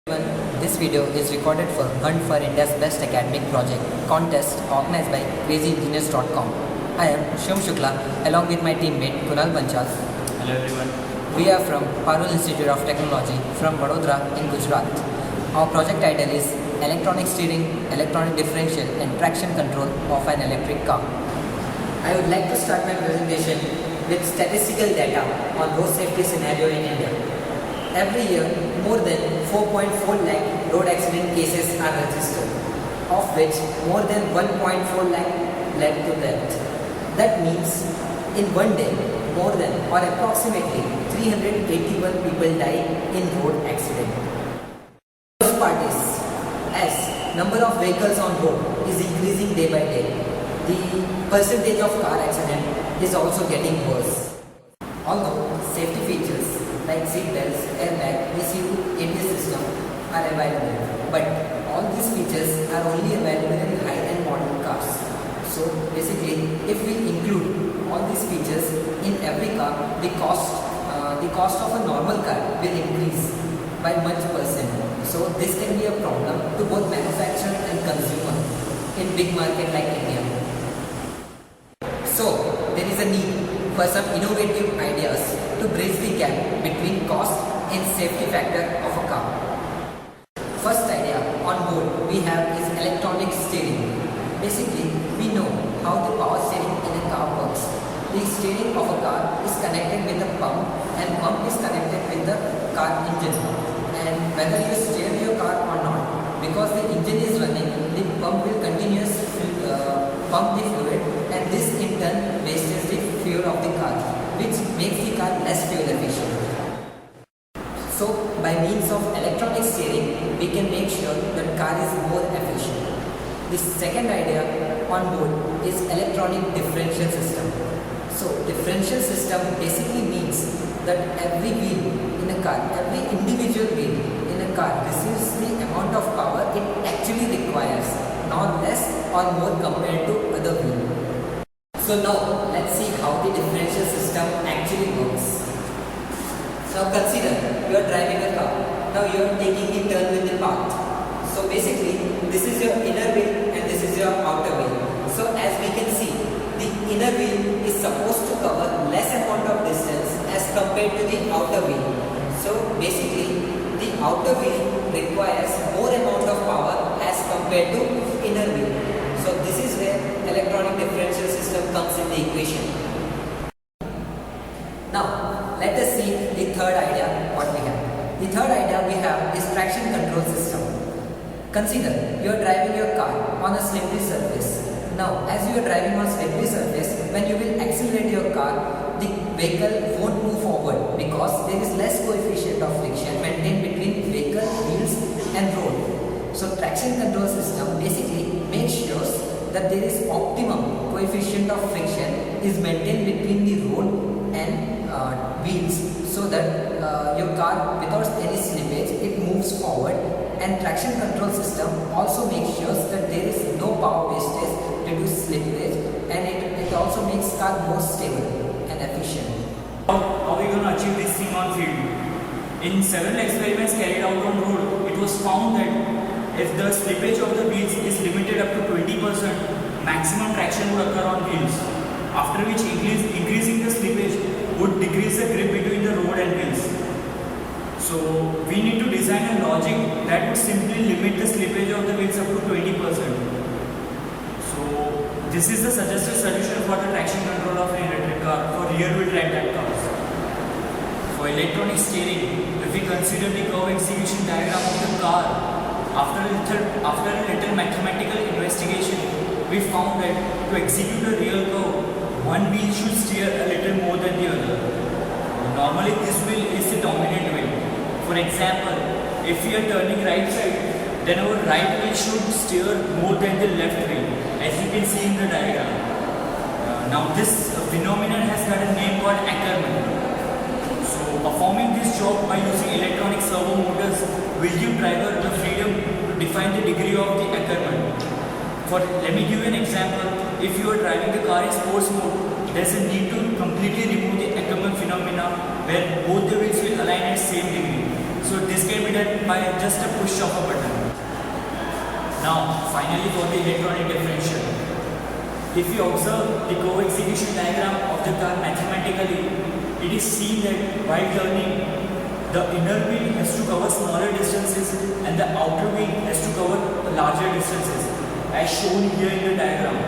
This video is recorded for Hunt for India's Best Academic Project contest organized by crazyengineers.com. I am Shivam Shukla along with my teammate Kunal Banchal. Hello everyone. We are from Parul Institute of Technology from Vadodara in Gujarat. Our project title is Electronic Steering, Electronic Differential and Traction Control of an Electric Car. I would like to start my presentation with statistical data on road safety scenario in India. Every year, more than 4.4 lakh road accident cases are registered, of which more than 1.4 lakh led to death. That means in one day, more than or approximately 381 people die in road accident. Worst part is, as number of vehicles on road is increasing day by day, the percentage of car accident is also getting worse. Although safety features like seat belts, airbag, ECU, ABS system are available, but all these features are only available in high-end model cars. So basically, if we include all these features in every car, the cost of a normal car will increase by much percent. So this can be a problem to both manufacturer and consumer in big market like India. So there is a need for some innovative ideas to bridge the gap between cost and safety factor of a car. First idea on board we have is electronic steering. Basically, we know how the power steering in a car works. The steering of a car is connected with a pump and pump is connected with the car engine. And whether you steer your car or not, because the engine is running, the pump will continuously pump the fluid, and this in turn wastes the fuel of the car, which makes the car less fuel efficient. So by means of electronic steering, we can make sure that car is more efficient. The second idea on board is electronic differential system. So differential system basically means that every wheel in a car, every individual wheel in a car receives the amount of power it actually requires, not less or more compared to other wheel. So now let's see how the differential system actually works. Now consider you are driving a car. Now you are taking the turn with the path. So basically this is your inner wheel and this is your outer wheel. So as we can see, the inner wheel is supposed to cover less amount of distance as compared to the outer wheel. So basically the outer wheel requires more amount of power as compared to inner wheel. So this is where electronic differential system comes in the equation. Now let us see the third idea what we have. The third idea we have is traction control system. Consider you are driving your car on a slippery surface. Now as you are driving on slippery surface, when you will accelerate your car, the vehicle won't move forward because there is less coefficient of friction maintained between vehicle, wheels and road. So traction control system basically makes sure that there is optimum coefficient of friction is maintained between the road and wheels, so that your car without any slippage it moves forward, and traction control system also makes sure that there is no power wastage due to slippage, and it also makes car more stable and efficient. How are we going to achieve this thing on field? In several experiments carried out on road, it was found that if the slippage of the wheels is limited up to 20%, maximum traction would occur on wheels, after which increasing the slippage would decrease the grip between the road and wheels. So we need to design a logic that would simply limit the slippage of the wheels up to 20%. So this is the suggested solution for the traction control of an electric car for rear-wheel drive cars. For electronic steering, if we consider the curve execution diagram of the car, after a little mathematical investigation, we found that to execute a real curve, one wheel should steer a little more than the other. Normally this wheel is the dominant wheel. For example, if we are turning right side, then our right wheel should steer more than the left wheel, as you can see in the diagram. Now this phenomenon has got a name called Ackermann. So performing this job by using electronic servo motors will give driver the freedom to define the degree of the Ackermann. Let me give you an example. If you are driving the car in sports mode, there is a need to completely remove the Ackermann phenomena where both the wheels will align at same degree. So this can be done by just a push of a button. Now, finally for the electronic differential. If you observe the co-execution diagram of the car mathematically, it is seen that while turning, the inner wheel has to cover smaller distances and the outer wheel has to cover larger distances, as shown here in the diagram.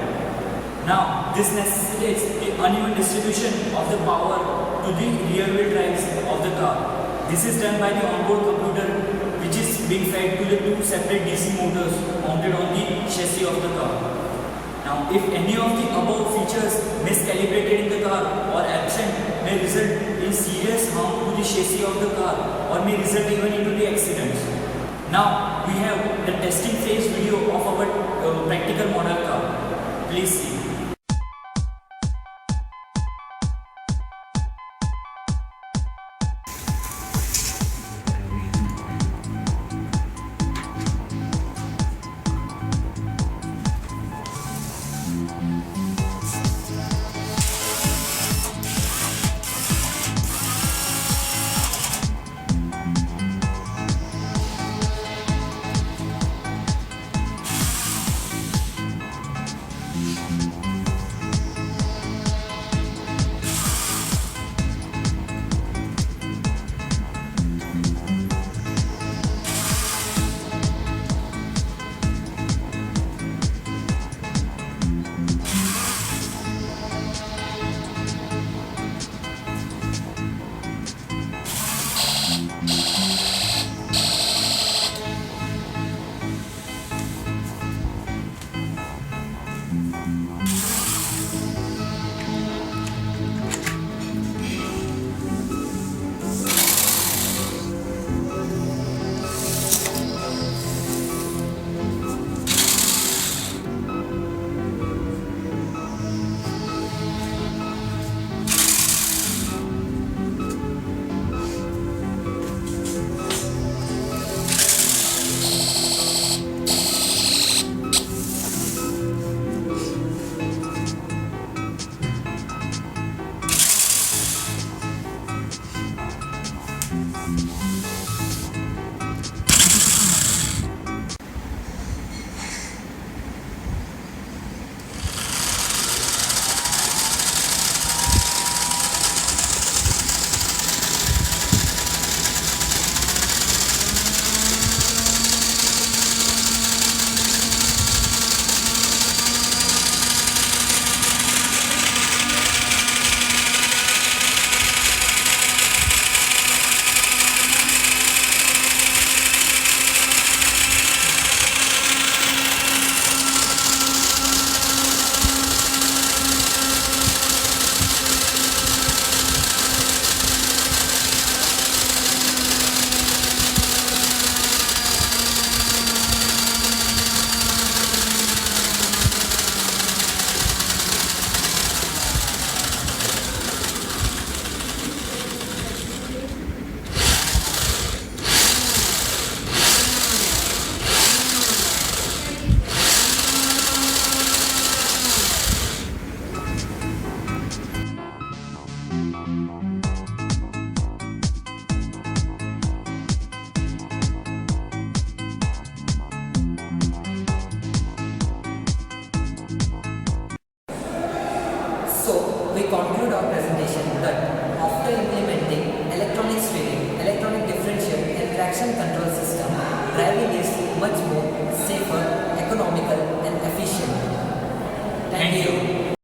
Now, this necessitates the uneven distribution of the power to the rear wheel drives of the car. This is done by the onboard computer, which is being fed to the two separate DC motors mounted on the chassis of the car. Now, if any of the above features miscalibrated in the car or absent, may result in serious harm to the chassis of the car or may result even into the accidents. Now, we have the testing phase video of our practical model car. Please see. So, we conclude our presentation that after implementing electronic steering, electronic differential and traction control system, driving